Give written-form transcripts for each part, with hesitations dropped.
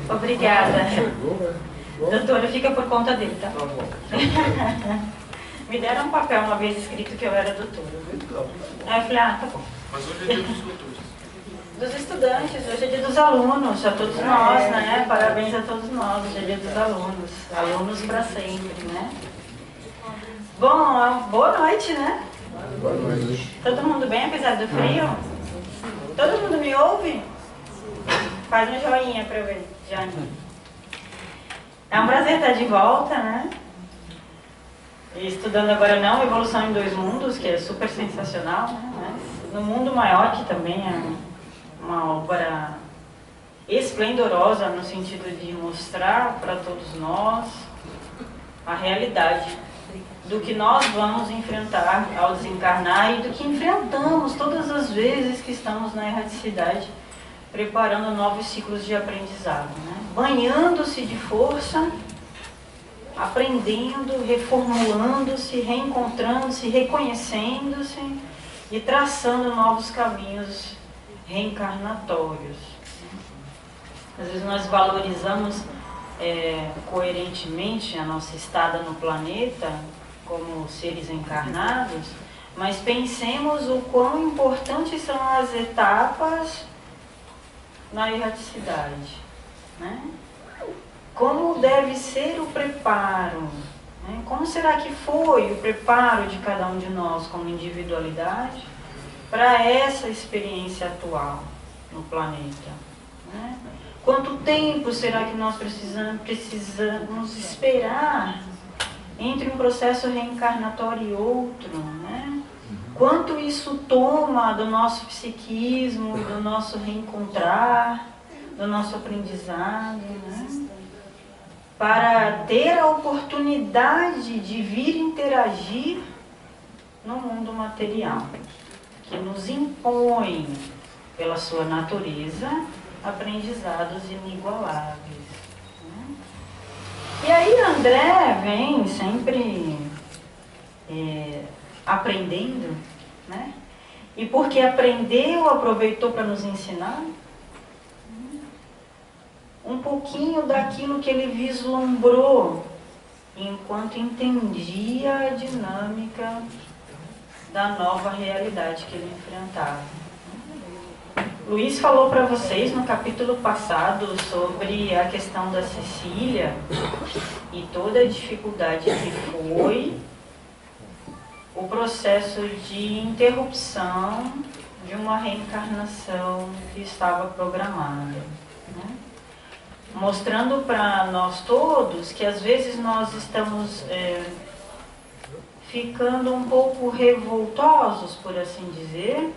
Obrigada. Doutora, fica por conta dele, tá? Tá bom. Me deram um papel uma vez escrito que eu era doutora. Aí eu falei, tá bom. Mas hoje é dia dos doutores. Dos estudantes, hoje é dia dos alunos, a todos nós, né? Parabéns a todos nós, hoje é dia dos alunos. Alunos para sempre, né? Bom, boa noite, né? Boa noite. Todo mundo bem, apesar do frio? Todo mundo me ouve? Faz um joinha para eu ver, Jane. É um prazer estar de volta, né? E estudando agora não Evolução em Dois Mundos, que é super sensacional, né? Mas no Mundo Maior, que também é uma obra esplendorosa no sentido de mostrar para todos nós a realidade do que nós vamos enfrentar ao desencarnar e do que enfrentamos todas as vezes que estamos na erraticidade, preparando novos ciclos de aprendizado, né? Banhando-se de força, aprendendo, reformulando-se, reencontrando-se, reconhecendo-se e traçando novos caminhos reencarnatórios. Às vezes nós valorizamos coerentemente a nossa estada no planeta como seres encarnados, mas pensemos o quão importantes são as etapas na erraticidade, né? Como deve ser o preparo, né? Como será que foi o preparo de cada um de nós como individualidade para essa experiência atual no planeta, né? Quanto tempo será que nós precisamos esperar entre um processo reencarnatório e outro, né? Quanto isso toma do nosso psiquismo, do nosso reencontrar, do nosso aprendizado, né? Para ter a oportunidade de vir interagir no mundo material, que nos impõe, pela sua natureza, aprendizados inigualáveis, né? E aí André vem sempre aprendendo, né? E porque aprendeu, aproveitou para nos ensinar um pouquinho daquilo que ele vislumbrou enquanto entendia a dinâmica da nova realidade que ele enfrentava. Luiz falou para vocês no capítulo passado sobre a questão da Cecília e toda a dificuldade que foi o processo de interrupção de uma reencarnação que estava programada, né? Mostrando para nós todos que às vezes nós estamos ficando um pouco revoltosos, por assim dizer,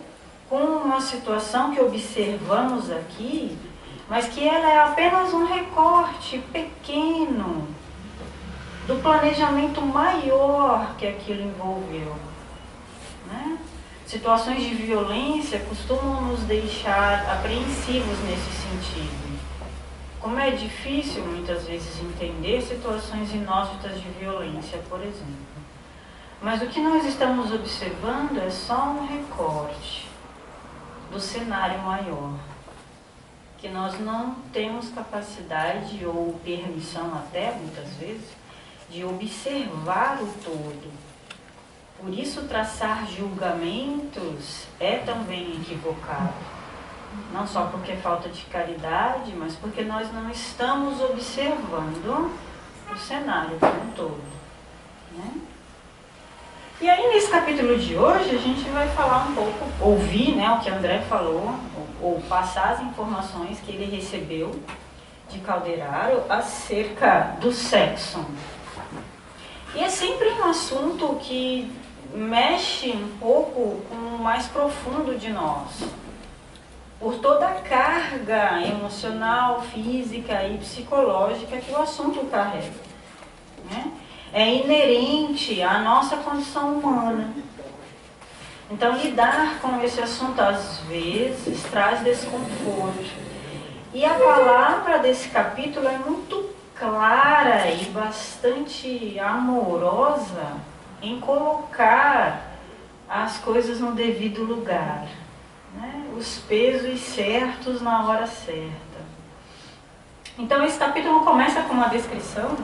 com uma situação que observamos aqui, mas que ela é apenas um recorte pequeno do planejamento maior que aquilo envolveu, né? Situações de violência costumam nos deixar apreensivos nesse sentido. Como é difícil muitas vezes entender situações inóspitas de violência, por exemplo. Mas o que nós estamos observando é só um recorte do cenário maior, que nós não temos capacidade ou permissão até, muitas vezes, de observar o todo. Por isso, traçar julgamentos é também equivocado. Não só porque é falta de caridade, mas porque nós não estamos observando o cenário como um todo, né? E aí, nesse capítulo de hoje, a gente vai falar um pouco, ouvir, né, o que André falou, ou passar as informações que ele recebeu de Calderaro acerca do sexo. E é sempre um assunto que mexe um pouco com o mais profundo de nós, por toda a carga emocional, física e psicológica que o assunto carrega, né? É inerente à nossa condição humana. Então, lidar com esse assunto, às vezes, traz desconforto. E a palavra desse capítulo é muito clara e bastante amorosa em colocar as coisas no devido lugar, né? os pesos certos na hora certa. Então esse capítulo começa com uma descrição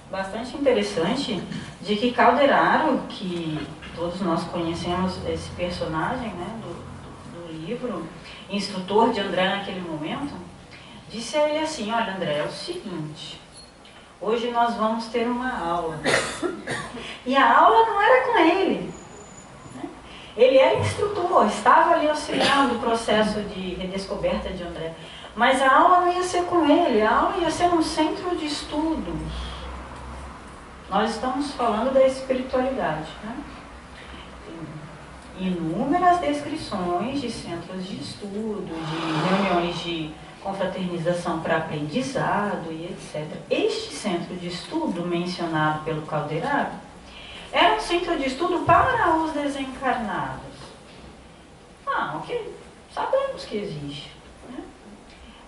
bastante interessante de que Calderaro, que todos nós conhecemos esse personagem, né, do livro, instrutor de André naquele momento, disse a ele assim: olha, André, é o seguinte, hoje nós vamos ter uma aula. E a aula não era com ele, né? Ele era instrutor, estava ali auxiliando o processo de redescoberta de André, mas a aula não ia ser com ele, a aula ia ser um centro de estudos. Nós estamos falando da espiritualidade, né? Tem inúmeras descrições de centros de estudo, de reuniões de confraternização para aprendizado e etc. Este centro de estudo mencionado pelo Calderaro era um centro de estudo para os desencarnados. Ok, sabemos que existe, né?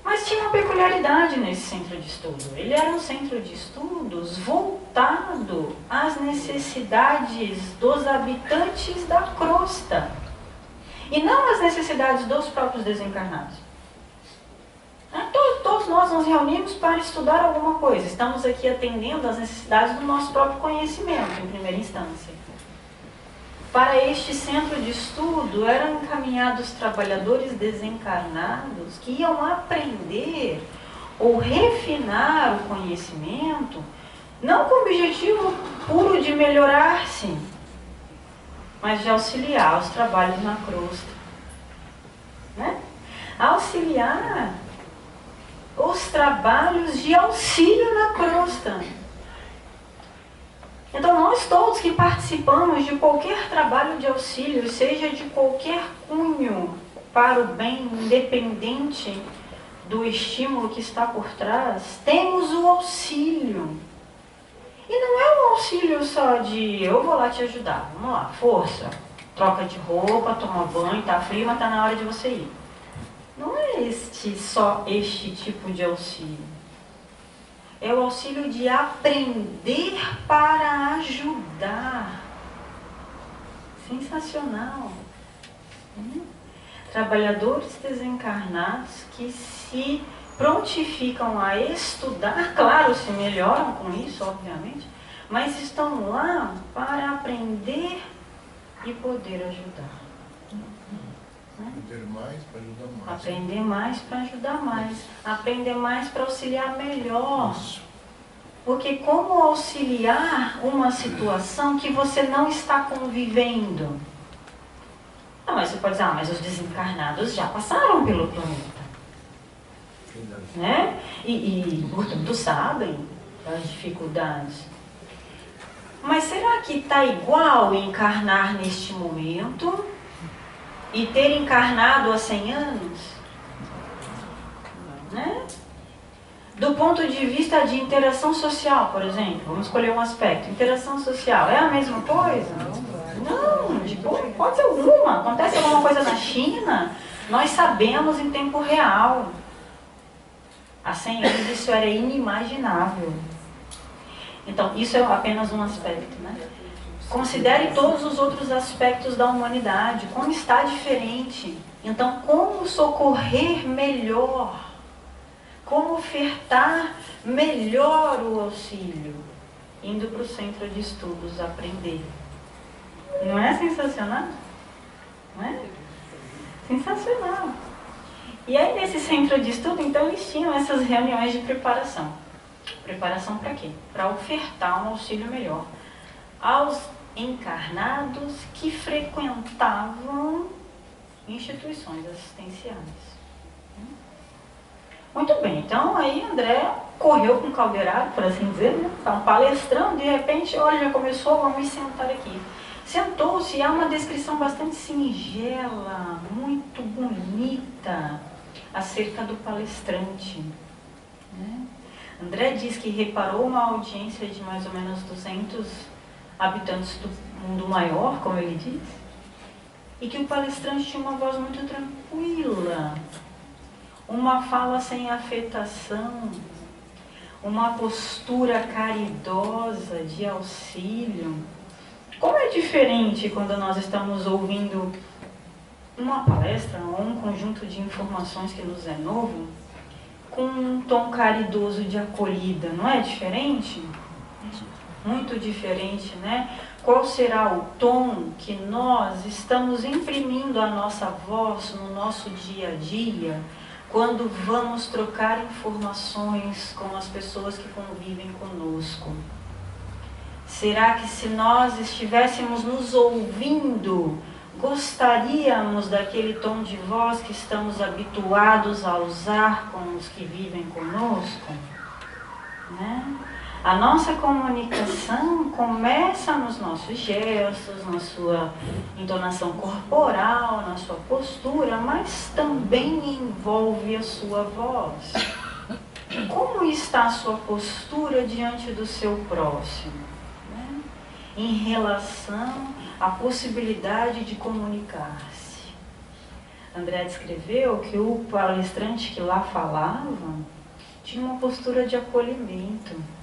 Mas tinha uma peculiaridade nesse centro de estudo. Ele era um centro de estudos voltado às necessidades dos habitantes da crosta e não às necessidades dos próprios desencarnados. Todos nós nos reunimos para estudar alguma coisa. Estamos aqui atendendo às necessidades do nosso próprio conhecimento, em primeira instância. Para este centro de estudo eram encaminhados trabalhadores desencarnados que iam aprender ou refinar o conhecimento, não com o objetivo puro de melhorar-se, mas de auxiliar os trabalhos na crosta, né? Auxiliar os trabalhos de auxílio na crosta. Então nós todos que participamos de qualquer trabalho de auxílio, seja de qualquer cunho para o bem, independente do estímulo que está por trás, temos o auxílio. E não é um auxílio só de eu vou lá te ajudar, vamos lá, força, troca de roupa, toma banho, tá frio, mas tá na hora de você ir. Não é só este tipo de auxílio. É o auxílio de aprender para ajudar. Sensacional. Trabalhadores desencarnados que se prontificam a estudar, claro, se melhoram com isso, obviamente, mas estão lá para aprender e poder ajudar. Aprender mais para ajudar mais. Aprender mais para ajudar mais. Aprender mais para auxiliar melhor. Porque como auxiliar uma situação que você não está convivendo? Mas você pode dizer, mas os desencarnados já passaram pelo planeta. Né? E portanto, sabem das dificuldades. Mas será que está igual encarnar neste momento e ter encarnado há 100 anos? Né? Do ponto de vista de interação social, por exemplo, vamos escolher um aspecto. Interação social é a mesma coisa? Não, de pode ser alguma. Acontece alguma coisa na China, nós sabemos em tempo real. Há 100 anos isso era inimaginável. Então, isso é apenas um aspecto, né? Considere todos os outros aspectos da humanidade, como está diferente. Então, como socorrer melhor? Como ofertar melhor o auxílio? Indo para o centro de estudos aprender. Não é sensacional? Não é? Sensacional. E aí, nesse centro de estudo, então, eles tinham essas reuniões de preparação. Preparação para quê? Para ofertar um auxílio melhor aos encarnados que frequentavam instituições assistenciais. Muito bem, então aí André correu com o Calderaro, por assim dizer, né? Está um palestrão, de repente, olha, já começou, vamos sentar aqui. Sentou-se, há uma descrição bastante singela, muito bonita, acerca do palestrante, né? André diz que reparou uma audiência de mais ou menos 200 habitantes do mundo maior, como ele diz, e que o palestrante tinha uma voz muito tranquila, uma fala sem afetação, uma postura caridosa de auxílio. Como é diferente quando nós estamos ouvindo uma palestra ou um conjunto de informações que nos é novo, com um tom caridoso de acolhida, não é diferente? Muito diferente, né? Qual será o tom que nós estamos imprimindo a nossa voz no nosso dia a dia, quando vamos trocar informações com as pessoas que convivem conosco? Será que se nós estivéssemos nos ouvindo, gostaríamos daquele tom de voz que estamos habituados a usar com os que vivem conosco? Né? A nossa comunicação começa nos nossos gestos, na sua entonação corporal, na sua postura, mas também envolve a sua voz. Como está a sua postura diante do seu próximo, né? Em relação à possibilidade de comunicar-se? André descreveu que o palestrante que lá falava tinha uma postura de acolhimento.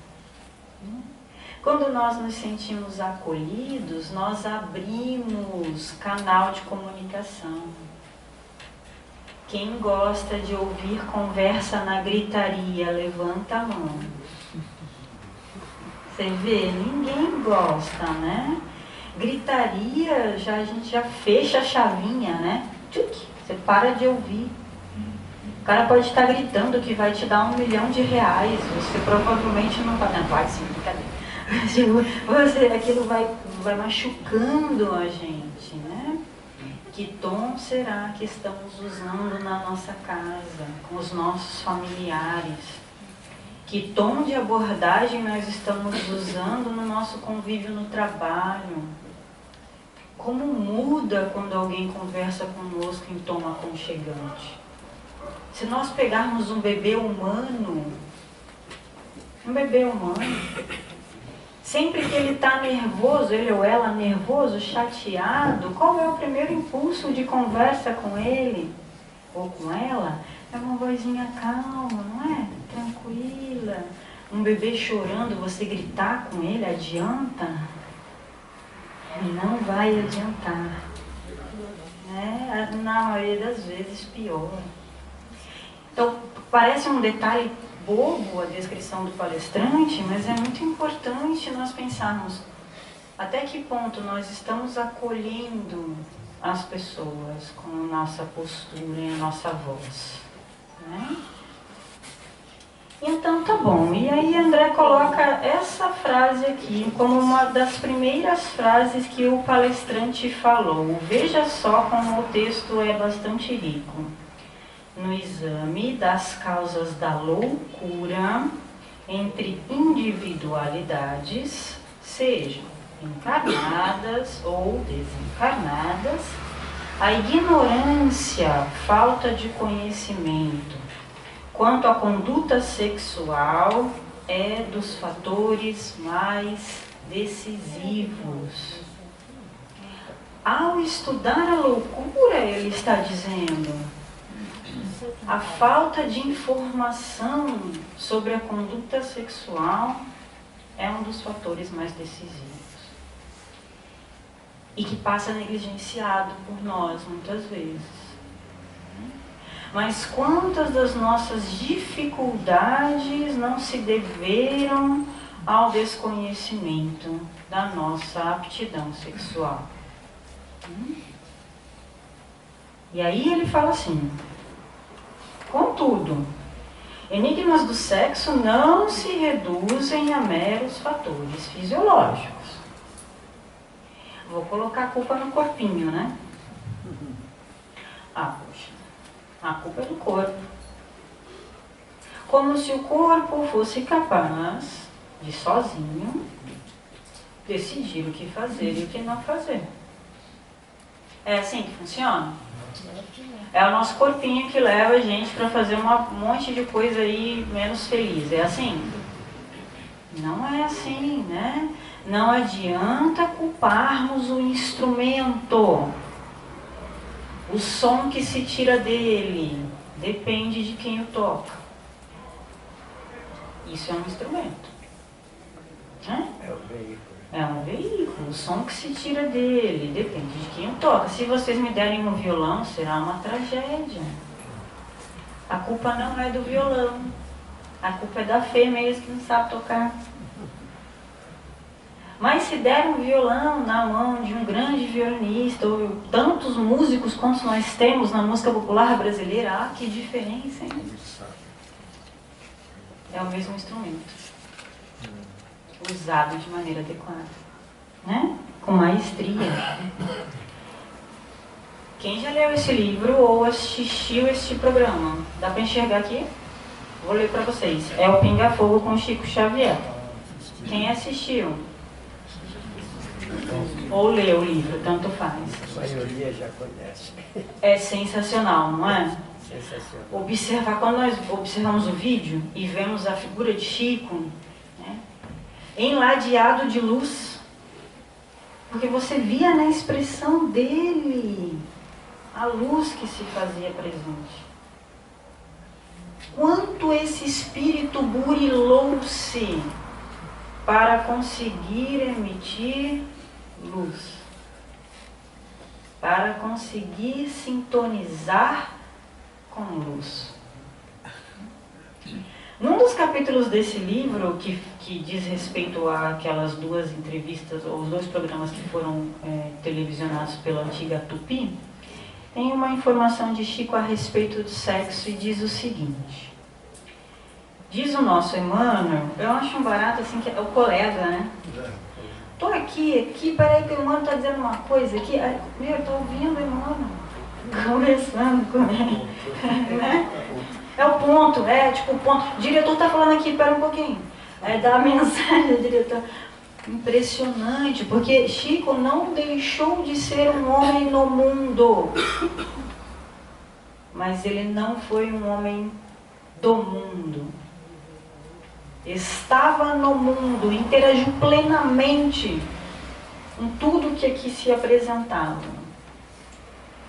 Quando nós nos sentimos acolhidos, nós abrimos canal de comunicação. Quem gosta de ouvir conversa na gritaria, levanta a mão. Você vê, ninguém gosta, né? Gritaria, a gente já fecha a chavinha, né? Você para de ouvir. O cara pode estar gritando que vai te dar R$1 milhão, você provavelmente não vai. Não, vai sim, brincadeira. Aquilo vai machucando a gente, né? Que tom será que estamos usando na nossa casa, com os nossos familiares? Que tom de abordagem nós estamos usando no nosso convívio no trabalho? Como muda quando alguém conversa conosco em tom aconchegante? Se nós pegarmos um bebê humano, sempre que ele está nervoso, ele ou ela nervoso, chateado, qual é o primeiro impulso de conversa com ele ou com ela? É uma vozinha calma, não é? Tranquila. Um bebê chorando, você gritar com ele, adianta? Não vai adiantar. Na maioria das vezes, pior. Então, parece um detalhe bobo a descrição do palestrante, mas é muito importante nós pensarmos até que ponto nós estamos acolhendo as pessoas com a nossa postura e a nossa voz, né? Então tá bom, e aí André coloca essa frase aqui como uma das primeiras frases que o palestrante falou. Veja só como o texto é bastante rico. No exame das causas da loucura entre individualidades, sejam encarnadas ou desencarnadas, a ignorância, falta de conhecimento quanto à conduta sexual é dos fatores mais decisivos. Ao estudar a loucura, ele está dizendo, a falta de informação sobre a conduta sexual é um dos fatores mais decisivos e que passa negligenciado por nós muitas vezes. Mas quantas das nossas dificuldades não se deveram ao desconhecimento da nossa aptidão sexual? E aí ele fala assim, contudo, enigmas do sexo não se reduzem a meros fatores fisiológicos. Vou colocar a culpa no corpinho, né? Poxa, a culpa é do corpo. Como se o corpo fosse capaz de sozinho decidir o que fazer e o que não fazer. É assim que funciona? É o nosso corpinho que leva a gente para fazer um monte de coisa aí menos feliz. É assim? Não é assim, né? Não adianta culparmos o instrumento. O som que se tira dele depende de quem o toca. Isso é um instrumento. Né? É o veículo. É um veículo, o som que se tira dele, depende de quem o toca. Se vocês me derem um violão, será uma tragédia. A culpa não é do violão, a culpa é da Fê mesmo que não sabe tocar. Mas se der um violão na mão de um grande violinista, ou tantos músicos quanto nós temos na música popular brasileira, que diferença, hein? É o mesmo instrumento, usado de maneira adequada, né? Com maestria. Quem já leu esse livro ou assistiu este programa? Dá para enxergar aqui? Vou ler para vocês. É o Pinga Fogo com Chico Xavier. Quem assistiu? Ou leu o livro, tanto faz. A maioria já conhece. É sensacional, não é? Sensacional. Observar, quando nós observamos o vídeo e vemos a figura de Chico, né, enladeado de luz, porque você via na expressão dele a luz que se fazia presente. Quanto esse espírito burilou-se para conseguir emitir luz, para conseguir sintonizar com luz. Num dos capítulos desse livro, que diz respeito àquelas duas entrevistas, ou os dois programas que foram televisionados pela antiga Tupi, tem uma informação de Chico a respeito do sexo e diz o seguinte. Diz o nosso Emmanuel, eu acho um barato assim, que é o colega, né? Tô aqui, peraí que o Emmanuel tá dizendo uma coisa aqui. Meu, eu tô ouvindo o Emmanuel conversando com ele. Né? É o ponto, tipo o ponto. O diretor tá falando aqui, pera um pouquinho. Dá a mensagem do diretor. Impressionante, porque Chico não deixou de ser um homem no mundo. Mas ele não foi um homem do mundo. Estava no mundo, interagiu plenamente com tudo que aqui se apresentava.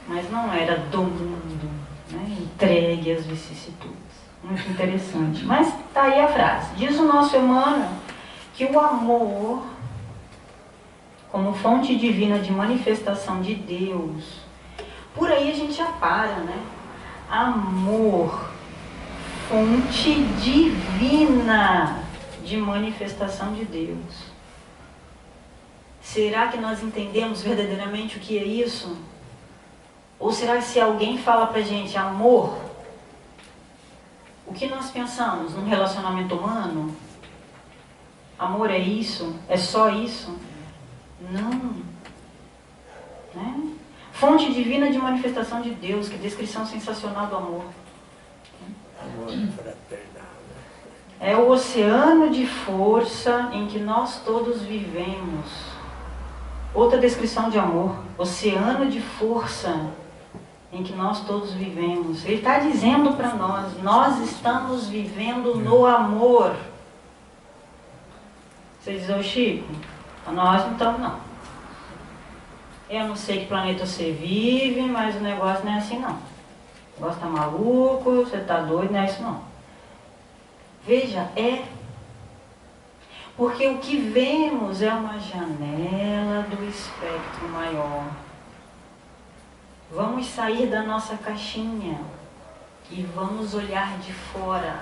Mas não era do mundo, né? Entregue às vicissitudes. Muito interessante. Mas tá aí a frase. Diz o nosso Emmanuel que o amor, como fonte divina de manifestação de Deus, por aí a gente já para, né? Amor, fonte divina de manifestação de Deus. Será que nós entendemos verdadeiramente o que é isso? Ou será que se alguém fala pra gente amor, o que nós pensamos num relacionamento humano? Amor é isso? É só isso? Não. Né? Fonte divina de manifestação de Deus, que descrição sensacional do amor. Amor fraternal. É o oceano de força em que nós todos vivemos. Outra descrição de amor, oceano de força em que nós todos vivemos. Ele está dizendo para nós estamos vivendo no amor. Você diz, ô Chico, nós não estamos não. Eu não sei que planeta você vive, mas o negócio não é assim não. O negócio tá maluco, você tá doido, não é isso não. Veja, porque o que vemos é uma janela do espectro maior. Vamos sair da nossa caixinha e vamos olhar de fora.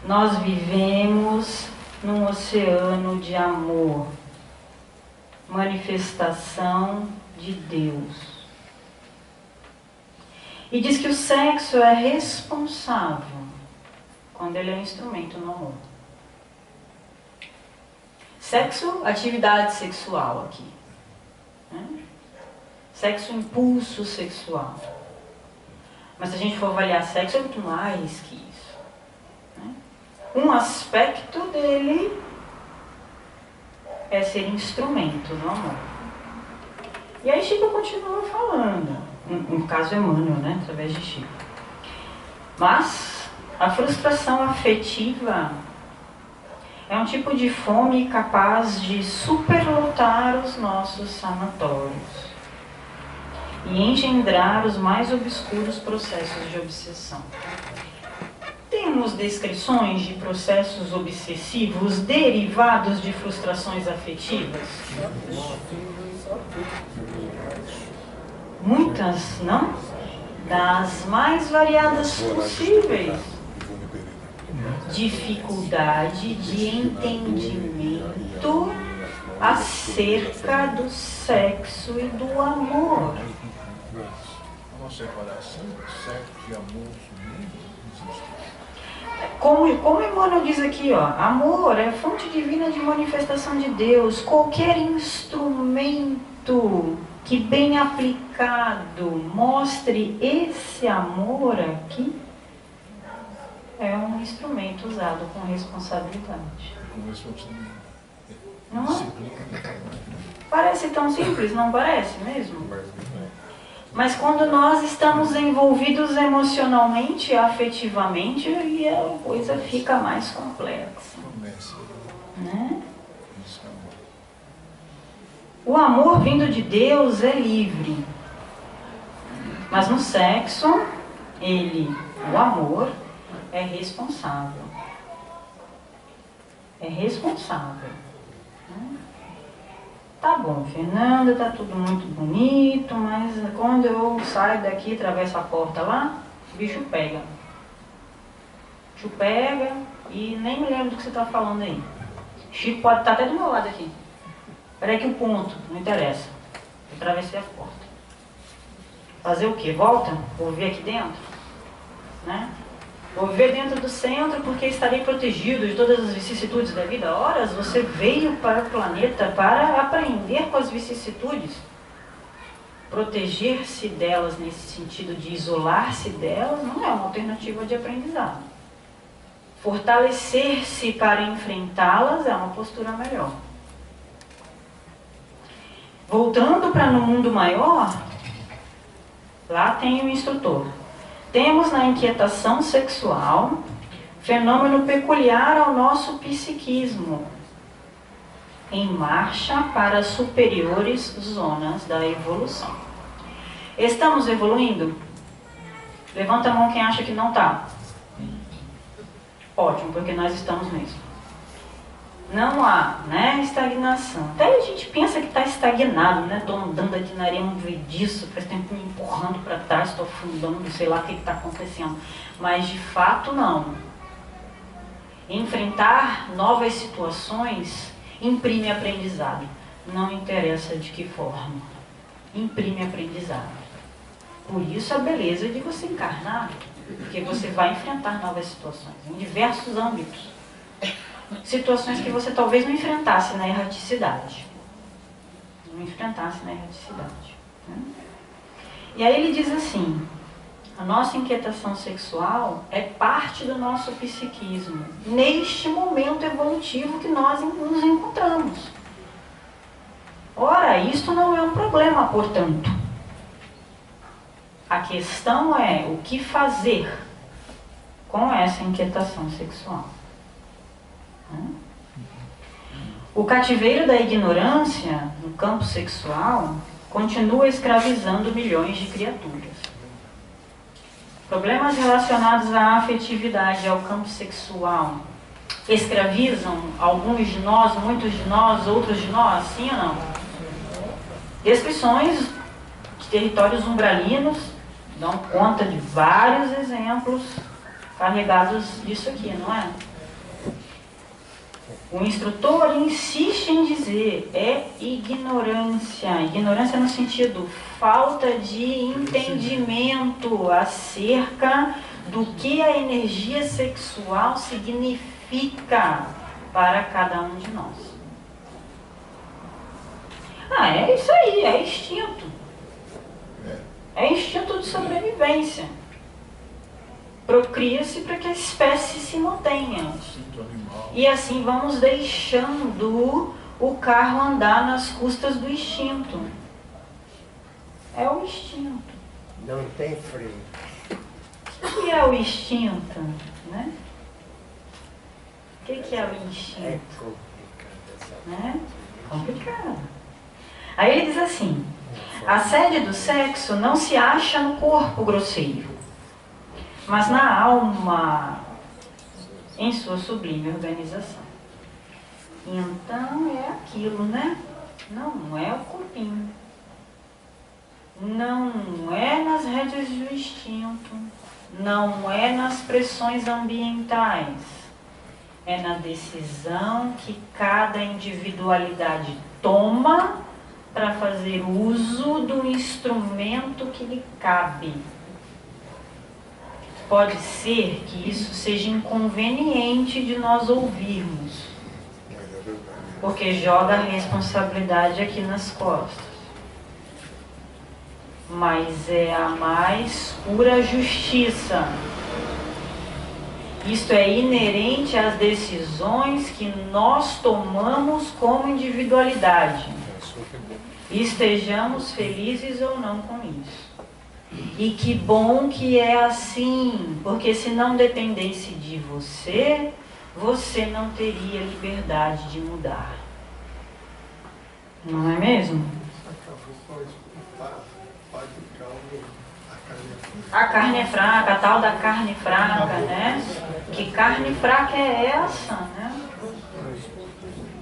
Nós vivemos num oceano de amor, manifestação de Deus. E diz que o sexo é responsável quando ele é um instrumento no amor. Sexo, atividade sexual aqui. Né? Sexo, impulso sexual. Mas se a gente for avaliar sexo, é muito mais que isso. Né? Um aspecto dele é ser instrumento no amor. E aí Chico continua falando, no caso Emmanuel, né, através de Chico. Mas a frustração afetiva é um tipo de fome capaz de superlotar os nossos sanatórios e engendrar os mais obscuros processos de obsessão. Tem temos descrições de processos obsessivos derivados de frustrações afetivas? Muitas, não? Das mais variadas possíveis. Dificuldade de entendimento acerca do sexo e do amor. Uma separação, sexo e amor sumindo, existe. Como Emmanuel diz aqui, ó, amor é fonte divina de manifestação de Deus. Qualquer instrumento que bem aplicado mostre esse amor aqui é um instrumento usado com responsabilidade. Com responsabilidade. Não é? Disciplina. Parece tão simples, não parece mesmo? Mas quando nós estamos envolvidos emocionalmente, afetivamente, aí a coisa fica mais complexa. Começa. Né? Isso é amor. O amor vindo de Deus é livre. Mas no sexo, o amor, é responsável. É responsável. Né? Tá bom, Fernanda, tá tudo muito bonito, mas quando eu saio daqui, atravesso a porta lá, o bicho pega. O bicho pega e nem me lembro do que você tá falando aí. Chico pode estar até do meu lado aqui. Peraí que o ponto, não interessa. Eu atravessei a porta. Fazer o quê? Volta? Vou ver aqui dentro? Né? Vou viver dentro do centro porque estarei protegido de todas as vicissitudes da vida. Ora, você veio para o planeta para aprender com as vicissitudes. Proteger-se delas nesse sentido de isolar-se delas não é uma alternativa de aprendizado. Fortalecer-se para enfrentá-las é uma postura melhor. Voltando para no mundo maior, lá tem o instrutor. Temos na inquietação sexual fenômeno peculiar ao nosso psiquismo, em marcha para superiores zonas da evolução. Estamos evoluindo? Levanta a mão quem acha que não está. Ótimo, porque nós estamos mesmo. Não há, né, estagnação. Até a gente pensa que está estagnado, né? Estou andando aqui na areia, não vê disso, faz tempo me empurrando para trás, estou afundando, sei lá o que está acontecendo. Mas de fato não. Enfrentar novas situações imprime aprendizado. Não interessa de que forma. Imprime aprendizado. Por isso a beleza de você encarnar, porque você vai enfrentar novas situações, em diversos âmbitos. Situações que você talvez não enfrentasse na erraticidade. Não enfrentasse na erraticidade. Né? E aí ele diz assim, a nossa inquietação sexual é parte do nosso psiquismo, neste momento evolutivo que nós nos encontramos. Ora, isto não é um problema, portanto. A questão é o que fazer com essa inquietação sexual. O cativeiro da ignorância no campo sexual continua escravizando milhões de criaturas. Problemas relacionados à afetividade e ao campo sexual escravizam alguns de nós, muitos de nós, outros de nós, sim ou não? Descrições de territórios umbralinos dão conta de vários exemplos carregados disso aqui, não é? O instrutor insiste em dizer, é ignorância. Ignorância no sentido, falta de entendimento acerca do que a energia sexual significa para cada um de nós. É isso aí, é instinto. É instinto de sobrevivência. Procria-se para que a espécie se mantenha. E assim vamos deixando o carro andar nas custas do instinto. É o instinto. Não tem freio. O que é o instinto? Né? O que é o instinto? É complicado essa Né? Complicado. Aí ele diz assim, a sede do sexo não se acha no corpo grosseiro, mas na alma em sua sublime organização. Então é aquilo, né? Não é o corpinho. Não é nas rédeas do instinto. Não é nas pressões ambientais. É na decisão que cada individualidade toma para fazer uso do instrumento que lhe cabe. Pode ser que isso seja inconveniente de nós ouvirmos, porque joga a responsabilidade aqui nas costas. Mas é a mais pura justiça. Isto é inerente às decisões que nós tomamos como individualidade. Estejamos felizes ou não com isso. E que bom que é assim, porque se não dependesse de você, você não teria liberdade de mudar. Não é mesmo? A carne é fraca, a tal da carne fraca, né? Que carne fraca é essa, né?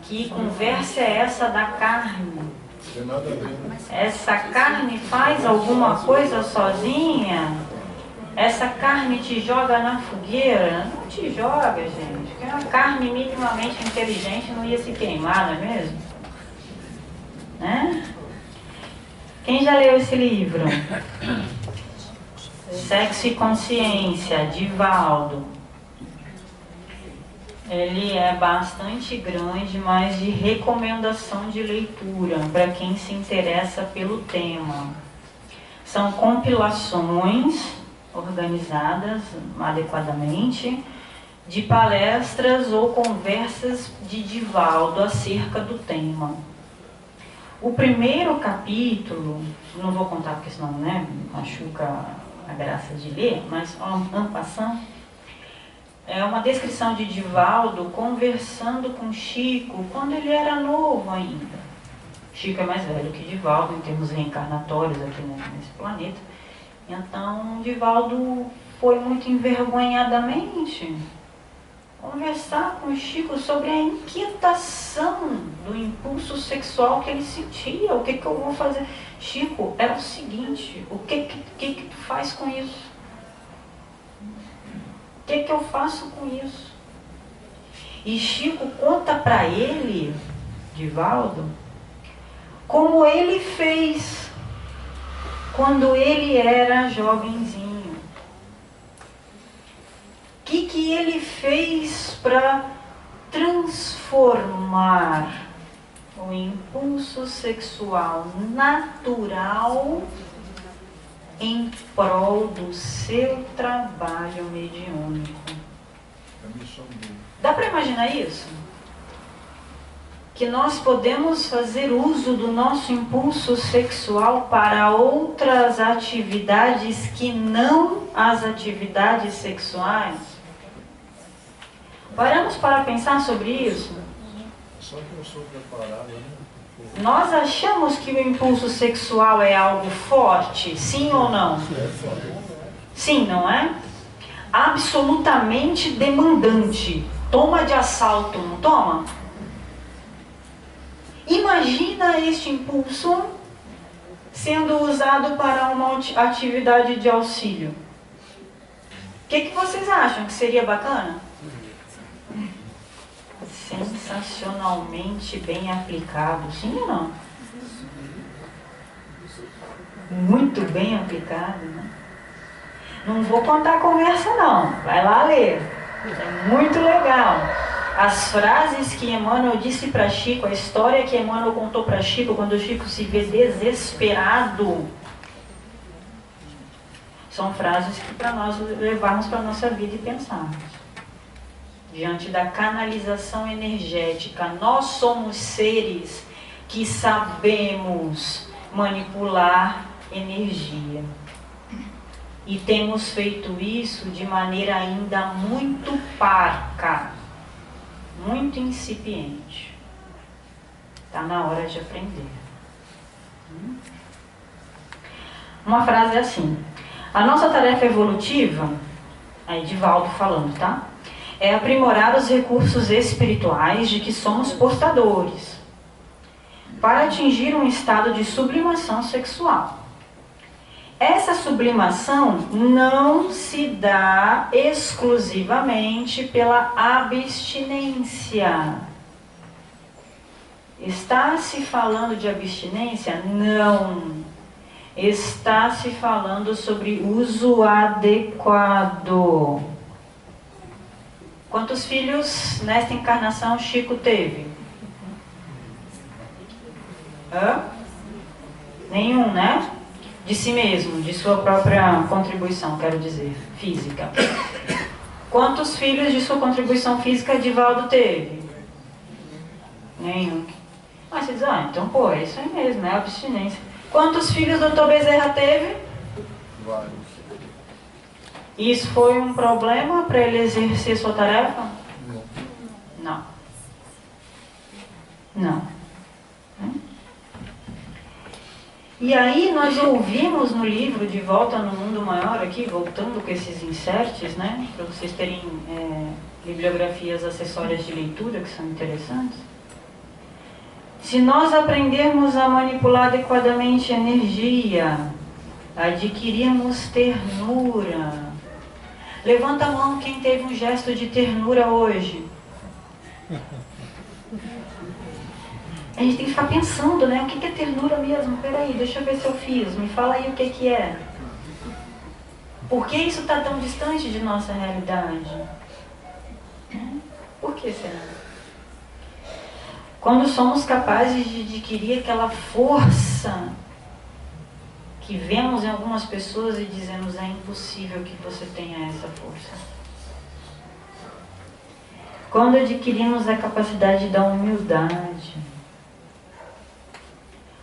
Que conversa é essa da carne? Essa carne faz alguma coisa sozinha? Essa carne te joga na fogueira? Não te joga, gente. Porque uma carne minimamente inteligente não ia se queimar, não é mesmo? Né? Quem já leu esse livro? Sexo e Consciência, Divaldo. Ele é bastante grande, mas de recomendação de leitura para quem se interessa pelo tema. São compilações organizadas adequadamente de palestras ou conversas de Divaldo acerca do tema. O primeiro capítulo, não vou contar porque senão, né, machuca a graça de ler, mas en passant, é uma descrição de Divaldo conversando com Chico quando ele era novo ainda. Chico é mais velho que Divaldo em termos reencarnatórios aqui nesse planeta. Então, Divaldo foi muito envergonhadamente conversar com Chico sobre a inquietação do impulso sexual que ele sentia. O que eu vou fazer? Chico, é o seguinte, o que tu faz com isso? O que eu faço com isso? E Chico conta para ele, Divaldo, como ele fez quando ele era jovenzinho. O que ele fez para transformar o impulso sexual natural em prol do seu trabalho mediúnico. Dá para imaginar isso? Que nós podemos fazer uso do nosso impulso sexual para outras atividades que não as atividades sexuais? Paramos para pensar sobre isso? Só que eu sou preparado, né? Nós achamos que o impulso sexual é algo forte, sim ou não? Sim, não é? Absolutamente demandante. Toma de assalto, não toma? Imagina este impulso sendo usado para uma atividade de auxílio. O que vocês acham que seria bacana? Sensacionalmente bem aplicado, sim ou não? Muito bem aplicado, né? Não vou contar a conversa não, vai lá ler. É muito legal. As frases que Emmanuel disse para Chico, a história que Emmanuel contou para Chico quando Chico se vê desesperado, são frases que para nós levarmos para a nossa vida e pensarmos. Diante da canalização energética, nós somos seres que sabemos manipular energia. E temos feito isso de maneira ainda muito parca, muito incipiente. Está na hora de aprender. Uma frase é assim: a nossa tarefa evolutiva, aí Divaldo falando, tá? é aprimorar os recursos espirituais de que somos portadores, para atingir um estado de sublimação sexual. Essa sublimação não se dá exclusivamente pela abstinência. Está se falando de abstinência? Não. Está se falando sobre uso adequado. Quantos filhos nesta encarnação Chico teve? Nenhum, né? De si mesmo, de sua própria contribuição, quero dizer, física. Quantos filhos de sua contribuição física Divaldo teve? Nenhum. Mas você diz, então pô, é isso aí mesmo, é abstinência. Quantos filhos o Dr. Bezerra teve? Vários. Isso foi um problema para ele exercer sua tarefa? Não. Não. E aí nós ouvimos no livro De Volta no Mundo Maior, aqui, voltando com esses inserts, né? Para vocês terem bibliografias acessórias de leitura que são interessantes. Se nós aprendermos a manipular adequadamente a energia, adquirirmos ternura. Levanta a mão quem teve um gesto de ternura hoje. A gente tem que ficar pensando, né? O que é ternura mesmo? Peraí, deixa eu ver se eu fiz. Me fala aí o que é. Por que isso está tão distante de nossa realidade? Por que será? Quando somos capazes de adquirir aquela força que vemos em algumas pessoas e dizemos, é impossível que você tenha essa força. Quando adquirimos a capacidade da humildade,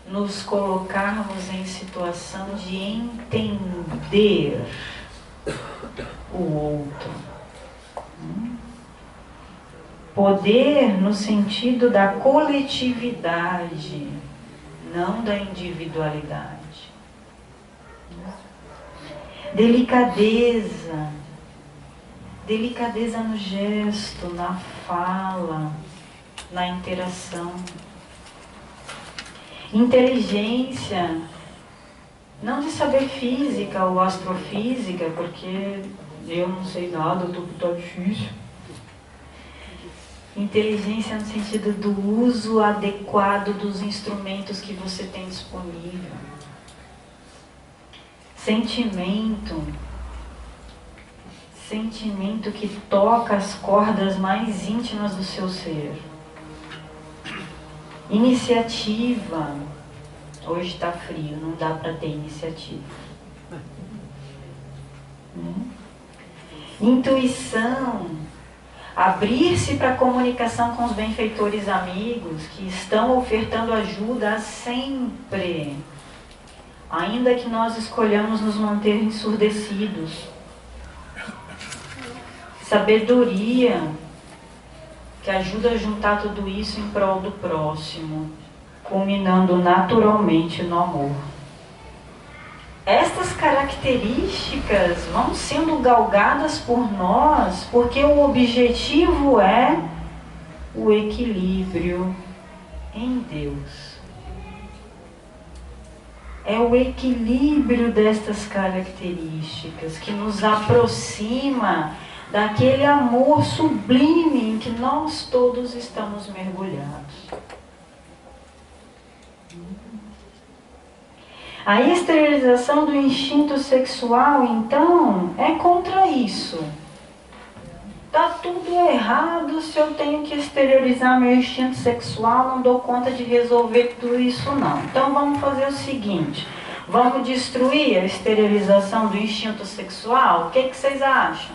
nos colocarmos em situação de entender o outro. Poder no sentido da coletividade, não da individualidade. Delicadeza. Delicadeza no gesto, na fala, na interação. Inteligência, não de saber física ou astrofísica, porque eu não sei nada, tá difícil. Inteligência no sentido do uso adequado dos instrumentos que você tem disponível. Sentimento. Sentimento que toca as cordas mais íntimas do seu ser. Iniciativa. Hoje está frio, não dá para ter iniciativa. Intuição. Abrir-se para a comunicação com os benfeitores amigos que estão ofertando ajuda sempre. Ainda que nós escolhamos nos manter ensurdecidos. Sabedoria, que ajuda a juntar tudo isso em prol do próximo, culminando naturalmente no amor. Estas características vão sendo galgadas por nós, porque o objetivo é o equilíbrio em Deus. É o equilíbrio destas características que nos aproxima daquele amor sublime em que nós todos estamos mergulhados. A esterilização do instinto sexual, então, é contra isso. Tá tudo errado se eu tenho que exteriorizar meu instinto sexual, não dou conta de resolver tudo isso não. Então vamos fazer o seguinte, vamos destruir a esterilização do instinto sexual? O que vocês acham?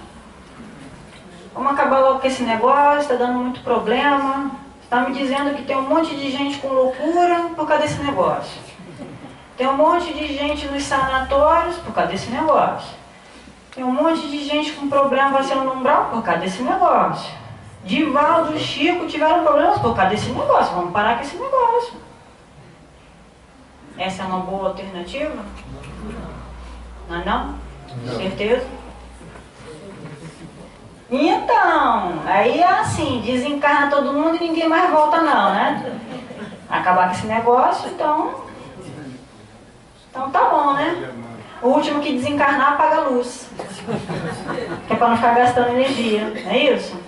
Vamos acabar logo com esse negócio, está dando muito problema. Está me dizendo que tem um monte de gente com loucura por causa desse negócio. Tem um monte de gente nos sanatórios por causa desse negócio. Tem um monte de gente com problema vacilando no umbral por causa desse negócio. Divaldo, Chico tiveram problemas por causa desse negócio. Vamos parar com esse negócio. Essa é uma boa alternativa? Não é não? Certeza? Então, aí é assim, desencarna todo mundo e ninguém mais volta não, né? Acabar com esse negócio, então tá bom, né? O último que desencarnar apaga a luz. Que é para não ficar gastando energia, não é isso?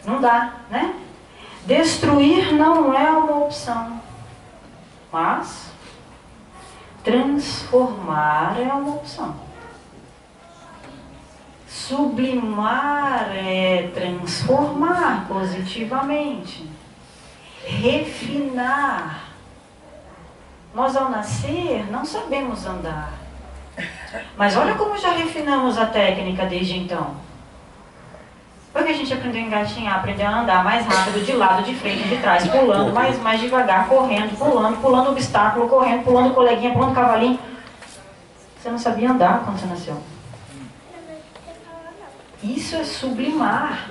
Não dá, né? Destruir não é uma opção, mas transformar é uma opção. Sublimar é transformar positivamente. Refinar. Nós ao nascer não sabemos andar. Mas olha como já refinamos a técnica desde então. Porque a gente aprendeu a engatinhar, aprendeu a andar mais rápido, de lado, de frente, de trás, pulando, mais devagar, correndo, pulando obstáculo, correndo, pulando coleguinha, pulando cavalinho. Você não sabia andar quando você nasceu. Isso é sublimar.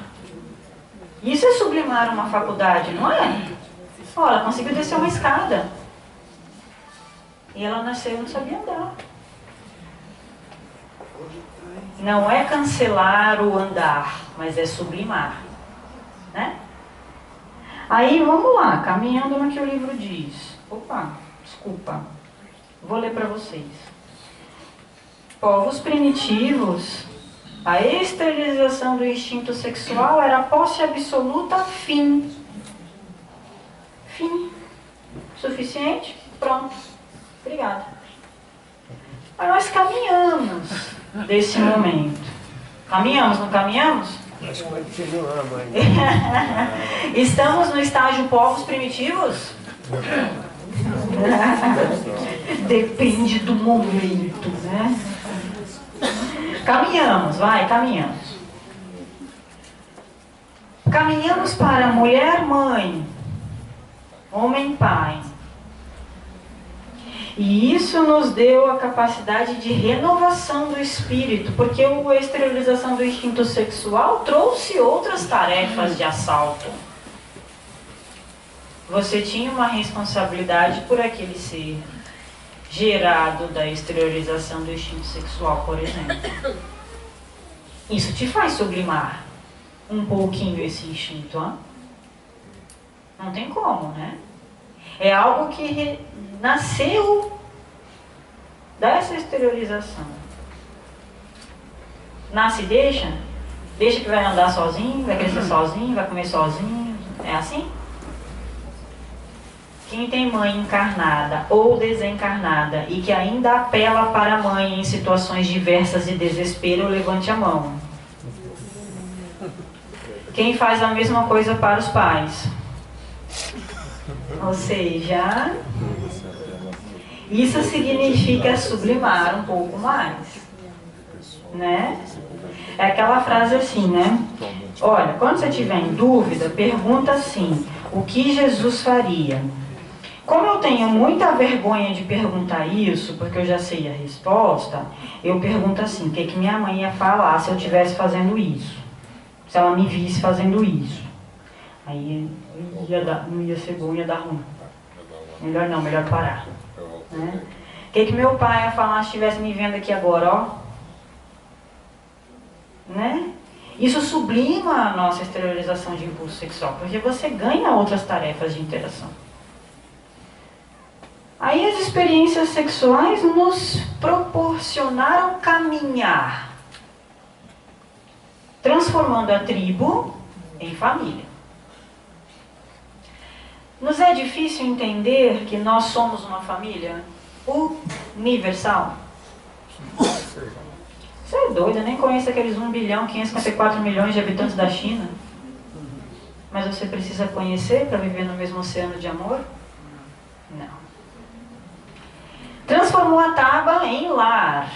Isso é sublimar uma faculdade, não é? Olha, ela conseguiu descer uma escada. E ela nasceu e não sabia andar. Não é cancelar o andar, mas é sublimar, né? Aí vamos lá, caminhando no que o livro diz. Opa, desculpa. Vou ler para vocês. Povos primitivos, a esterilização do instinto sexual era posse absoluta, fim. Fim. Suficiente? Pronto. Obrigada. Mas nós caminhamos desse momento. Caminhamos, não caminhamos? Nós continuamos ainda. Estamos no estágio povos primitivos? Depende do momento, né? Caminhamos, caminhamos. Caminhamos para mulher, mãe, homem, pai. E isso nos deu a capacidade de renovação do espírito, porque a esterilização do instinto sexual trouxe outras tarefas de assalto. Você tinha uma responsabilidade por aquele ser gerado da exteriorização do instinto sexual, por exemplo. Isso te faz sublimar um pouquinho esse instinto, hein? Não tem como, né? É algo que nasceu dessa exteriorização. Nasce e deixa que vai andar sozinho, vai crescer sozinho, vai comer sozinho. É assim? Quem tem mãe encarnada ou desencarnada e que ainda apela para a mãe em situações diversas de desespero, levante a mão. Quem faz a mesma coisa para os pais? Ou seja, isso significa sublimar um pouco mais, né? É aquela frase assim, né? Olha, quando você estiver em dúvida, pergunta assim: o que Jesus faria? Como eu tenho muita vergonha de perguntar isso, porque eu já sei a resposta, eu pergunto assim: o que minha mãe ia falar se eu estivesse fazendo isso? Se ela me visse fazendo isso? Aí não ia ser bom, ia dar ruim. Melhor não, melhor parar. Né? O que meu pai ia falar se estivesse me vendo aqui agora, ó? Né? Isso sublima a nossa exteriorização de impulso sexual, porque você ganha outras tarefas de interação. Aí as experiências sexuais nos proporcionaram caminhar, transformando a tribo em família. Nos é difícil entender que nós somos uma família universal? Você é doido, eu nem conheço aqueles 1.554.000.000 de habitantes da China. Mas você precisa conhecer para viver no mesmo oceano de amor? Não. Transformou a Taba em lar.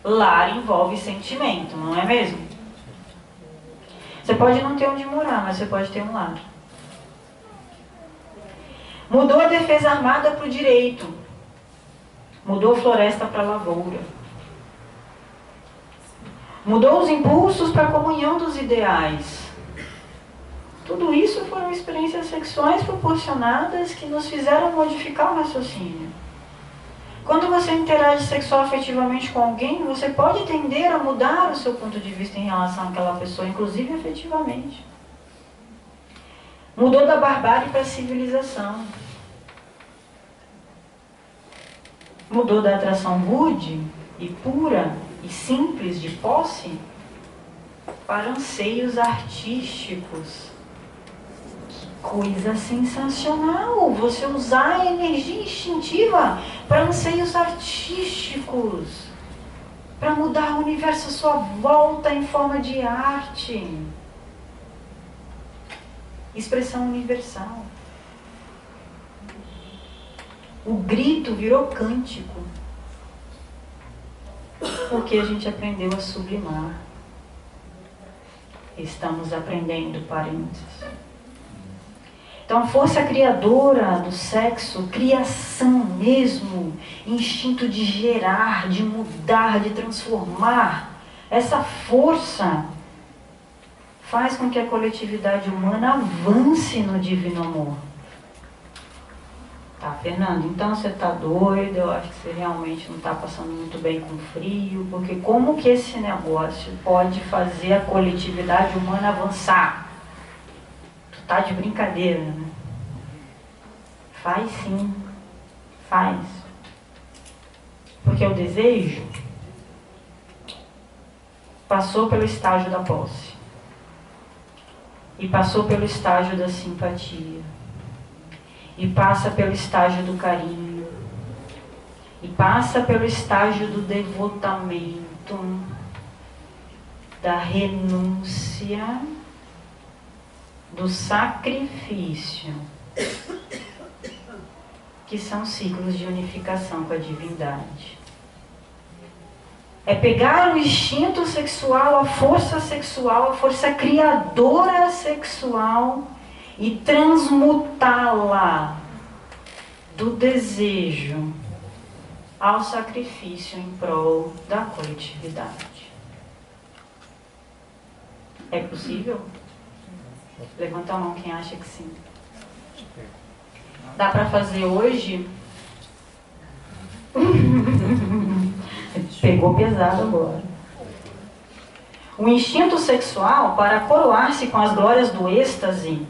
Lar envolve sentimento, não é mesmo? Você pode não ter onde morar, mas você pode ter um lar. Mudou a defesa armada para o direito. Mudou a floresta para a lavoura. Mudou os impulsos para a comunhão dos ideais. Tudo isso foram experiências sexuais proporcionadas que nos fizeram modificar o raciocínio. Quando você interage sexual afetivamente com alguém, você pode tender a mudar o seu ponto de vista em relação àquela pessoa, inclusive afetivamente. Mudou da barbárie para a civilização. Mudou da atração rude e pura e simples de posse para anseios artísticos. Coisa sensacional, você usar a energia instintiva para anseios artísticos, para mudar o universo à sua volta em forma de arte, expressão universal. O grito virou cântico, porque a gente aprendeu a sublimar. Estamos aprendendo, parênteses. Então, a força criadora do sexo, criação mesmo, instinto de gerar, de mudar, de transformar, essa força faz com que a coletividade humana avance no divino amor. Tá, Fernando, então você tá doido, eu acho que você realmente não está passando muito bem com frio, porque como que esse negócio pode fazer a coletividade humana avançar? Tá de brincadeira, né? Faz sim, faz. Porque o desejo passou pelo estágio da posse e passou pelo estágio da simpatia e passa pelo estágio do carinho e passa pelo estágio do devotamento, da renúncia, do sacrifício, que são ciclos de unificação com a divindade. É pegar o instinto sexual, a força criadora sexual e transmutá-la do desejo ao sacrifício em prol da coletividade. É possível? Levanta a mão quem acha que sim. Dá para fazer hoje? Pegou pesado agora. O instinto sexual, para coroar-se com as glórias do êxtase,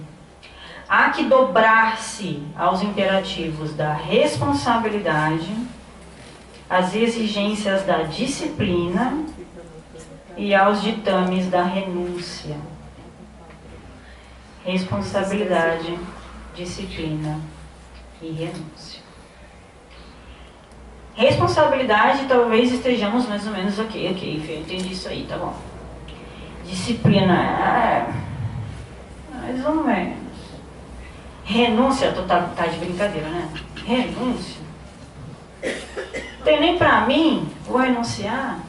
há que dobrar-se aos imperativos da responsabilidade, às exigências da disciplina e aos ditames da renúncia. Responsabilidade, disciplina e renúncia. Responsabilidade, talvez estejamos mais ou menos ok, eu entendi isso aí, tá bom. Disciplina, mais ou menos. Renúncia, tá de brincadeira, né? Renúncia. Tem nem pra mim, vou renunciar.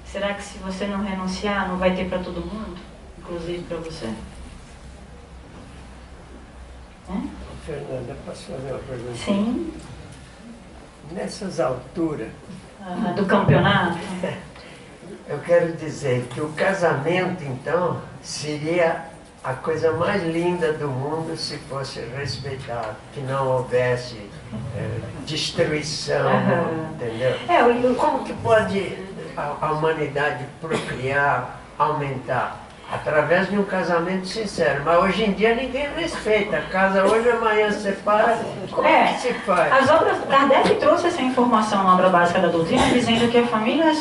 Será que se você não renunciar, não vai ter pra todo mundo? Inclusive para você? Fernanda, posso fazer uma pergunta? Sim. Nessas alturas... do campeonato? Eu quero dizer que o casamento, então, seria a coisa mais linda do mundo se fosse respeitado, que não houvesse destruição, entendeu? Como que pode a humanidade procriar, aumentar? Através de um casamento sincero. Mas hoje em dia ninguém respeita. Casa hoje, amanhã separa. Como que se faz? As obras, Kardec trouxe essa informação na obra básica da doutrina, dizendo que a família,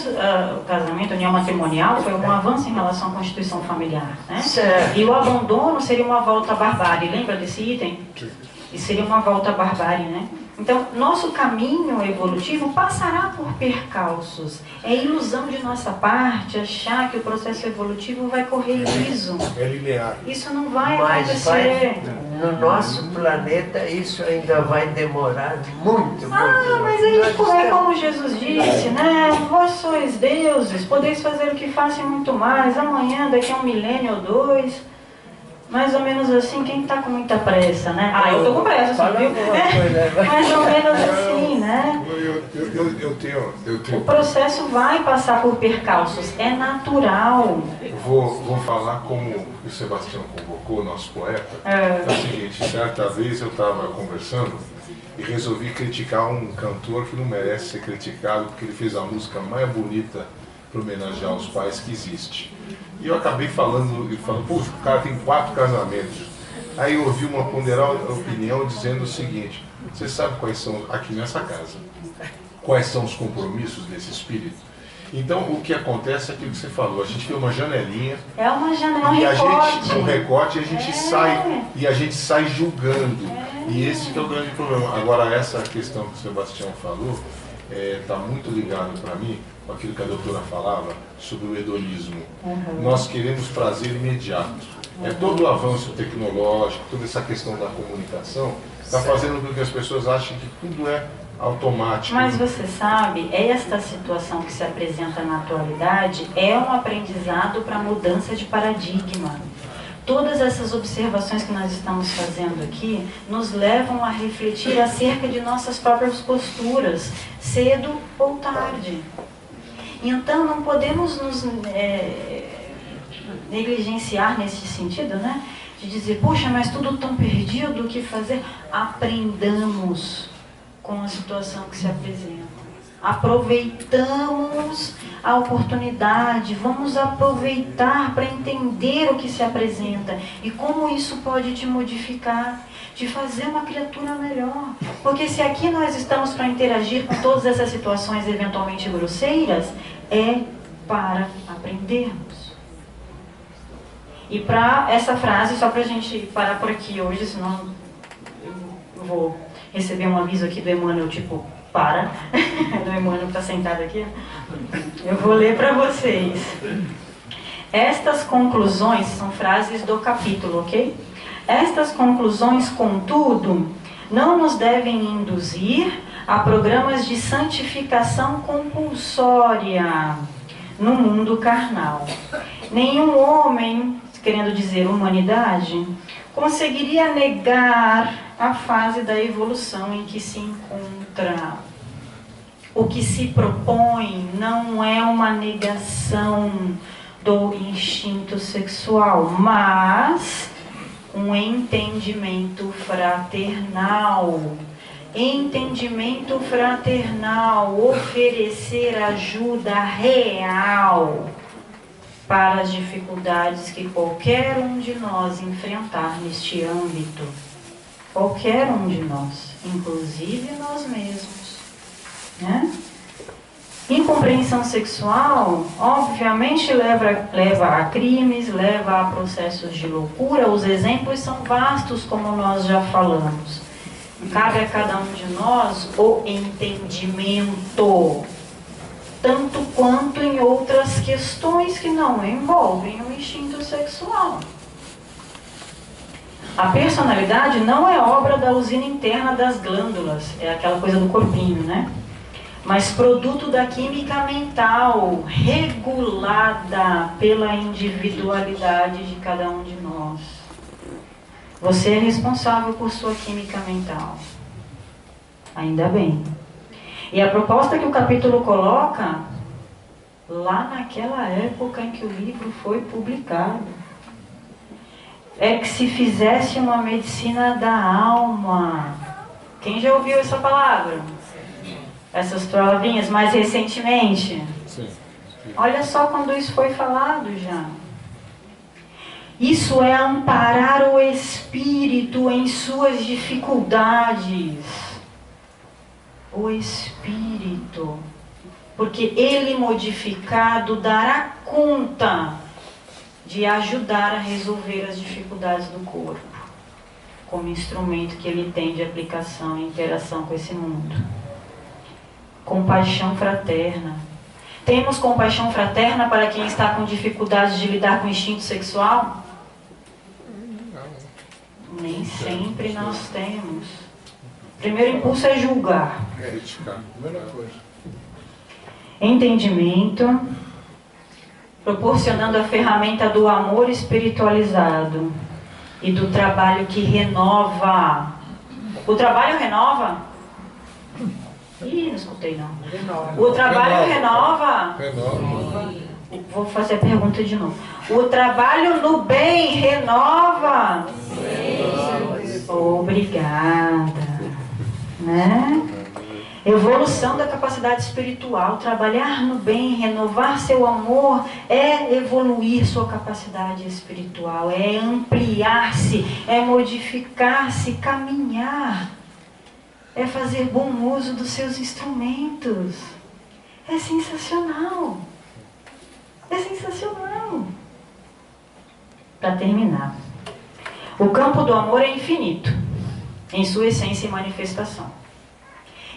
o casamento, a união matrimonial, foi um avanço em relação à constituição familiar. Né? Certo. E o abandono seria uma volta à barbárie. Lembra desse item? E seria uma volta à barbárie, né? Então, nosso caminho evolutivo passará por percalços. É ilusão de nossa parte achar que o processo evolutivo vai correr liso. É linear. Isso não vai Mas acontecer. no nosso planeta isso ainda vai demorar muito, Mas aí é como Jesus disse, né? Vós sois deuses, podeis fazer o que façam muito mais. Amanhã, daqui a 1 milênio ou 2... Mais ou menos assim, quem está com muita pressa, né? Eu estou com pressa, você viu? Mais ou menos assim, né? Eu tenho... O processo vai passar por percalços, é natural. Eu vou falar como o Sebastião convocou, o nosso poeta. É o seguinte, certa vez eu estava conversando e resolvi criticar um cantor que não merece ser criticado, porque ele fez a música mais bonita para homenagear os pais que existe. E eu acabei falando, puxa, o cara tem 4 casamentos. Aí eu ouvi uma ponderada opinião dizendo o seguinte: você sabe quais são, aqui nessa casa, quais são os compromissos desse espírito? Então, o que acontece é aquilo que você falou, a gente tem uma janelinha, é uma janela, e a recorte. gente, um recorte, e a gente sai julgando. E esse que é o grande problema. Agora, essa questão que o Sebastião falou, está muito ligado para mim com aquilo que a doutora falava sobre o hedonismo. Nós queremos prazer imediato. Todo o avanço tecnológico, toda essa questão da comunicação, está fazendo com que as pessoas achem que tudo é automático. Mas você sabe, esta situação que se apresenta na atualidade é um aprendizado para mudança de paradigma. Todas essas observações que nós estamos fazendo aqui nos levam a refletir acerca de nossas próprias posturas, cedo ou tarde. Então não podemos nos negligenciar nesse sentido, né? De dizer, puxa, mas tudo tão perdido, o que fazer? Aprendamos com a situação que se apresenta. Aproveitamos a oportunidade, vamos aproveitar para entender o que se apresenta e como isso pode te modificar, te fazer uma criatura melhor. Porque se aqui nós estamos para interagir com todas essas situações eventualmente grosseiras, é para aprendermos. E para essa frase, só para a gente parar por aqui hoje, senão eu vou receber um aviso aqui do Emmanuel, tipo, para, do Emmanuel que está sentado aqui. Eu vou ler para vocês. Estas conclusões são frases do capítulo, ok? Estas conclusões, contudo, não nos devem induzir a programas de santificação compulsória no mundo carnal. Nenhum homem, querendo dizer humanidade, conseguiria negar a fase da evolução em que se encontra. O que se propõe não é uma negação do instinto sexual, mas um entendimento fraternal. Entendimento fraternal, oferecer ajuda real para as dificuldades que qualquer um de nós enfrentar neste âmbito. Qualquer um de nós, inclusive nós mesmos, né? Incompreensão sexual, obviamente, leva a crimes, leva a processos de loucura. Os exemplos são vastos, como nós já falamos. Cabe a cada um de nós o entendimento, tanto quanto em outras questões que não envolvem o instinto sexual. A personalidade não é obra da usina interna das glândulas, é aquela coisa do corpinho, né? Mas produto da química mental, regulada pela individualidade de cada um de nós. Você é responsável por sua química mental. Ainda bem. E a proposta que o capítulo coloca, lá naquela época em que o livro foi publicado, é que se fizesse uma medicina da alma. Quem já ouviu essa palavra? Essas palavrinhas mais recentemente? Sim. Olha só quando isso foi falado já. Isso é amparar o espírito em suas dificuldades. O espírito. Porque ele modificado dará conta de ajudar a resolver as dificuldades do corpo, como instrumento que ele tem de aplicação e interação com esse mundo. Compaixão fraterna. Temos compaixão fraterna para quem está com dificuldades de lidar com o instinto sexual? Nem sempre nós temos. O primeiro impulso é julgar. Criticar. Primeira coisa. Entendimento, proporcionando a ferramenta do amor espiritualizado e do trabalho que renova. O trabalho renova? Ih, não escutei não. O trabalho renova? Renova. Vou fazer a pergunta de novo. O trabalho no bem renova? Sim. Obrigada. né? Evolução da capacidade espiritual, trabalhar no bem, renovar seu amor, é evoluir sua capacidade espiritual, é ampliar-se, é modificar-se, caminhar, é fazer bom uso dos seus instrumentos. É sensacional. É sensacional. Para terminar, o campo do amor é infinito, em sua essência e manifestação.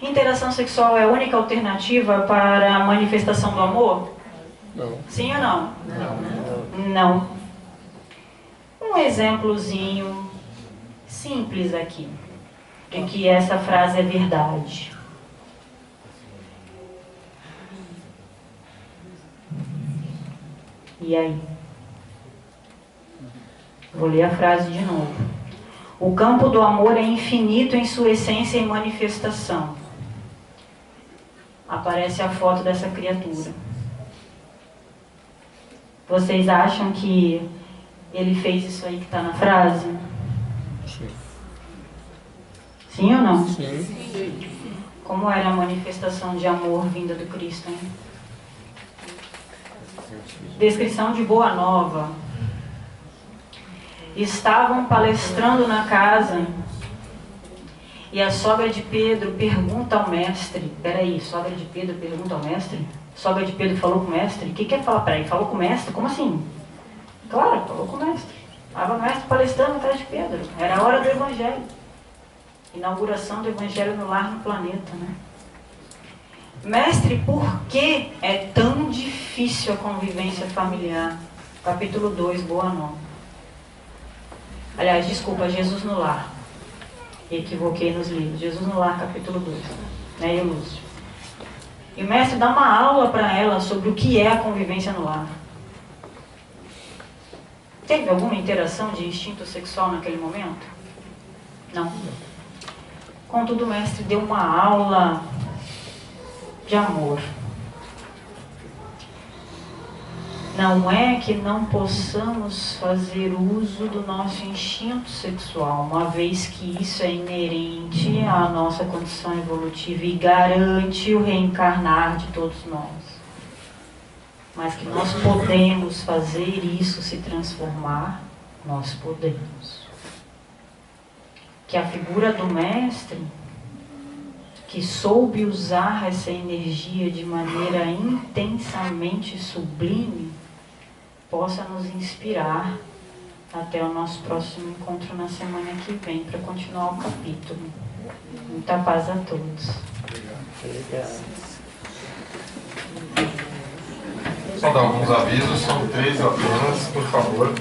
Interação sexual é a única alternativa para a manifestação do amor? Não. Sim ou não? Não. Um exemplozinho simples aqui, de que essa frase é verdade. E aí? Vou ler a frase de novo. O campo do amor é infinito em sua essência e manifestação. Aparece a foto dessa criatura. Vocês acham que ele fez isso aí que está na frase? Sim. Sim ou não? Sim. Como era a manifestação de amor vinda do Cristo, hein? Descrição de Boa Nova. Estavam palestrando na casa e a sogra de Pedro pergunta ao mestre. Peraí, sogra de Pedro pergunta ao mestre? Sogra de Pedro falou com o mestre? O que quer falar? Peraí, falou com o mestre? Como assim? Claro, falou com o mestre. Estava o mestre palestrando atrás de Pedro. Era a hora do Evangelho. Inauguração do Evangelho no lar, no planeta, né? Mestre, por que é tão difícil a convivência familiar? Capítulo 2, Boa Nova. Aliás, desculpa, Jesus no Lar. Equivoquei nos livros. Jesus no Lar, capítulo 2. Né, e Lúcio? E o mestre dá uma aula para ela sobre o que é a convivência no lar. Teve alguma interação de instinto sexual naquele momento? Não. Contudo, o mestre deu uma aula de amor. Não é que não possamos fazer uso do nosso instinto sexual, uma vez que isso é inerente à nossa condição evolutiva e garante o reencarnar de todos nós. Mas que nós podemos fazer isso se transformar, nós podemos. Que a figura do mestre, que soube usar essa energia de maneira intensamente sublime, possa nos inspirar até o nosso próximo encontro na semana que vem para continuar o capítulo. Muita paz a todos. Obrigado. Só dar alguns avisos, são 3 apenas, por favor.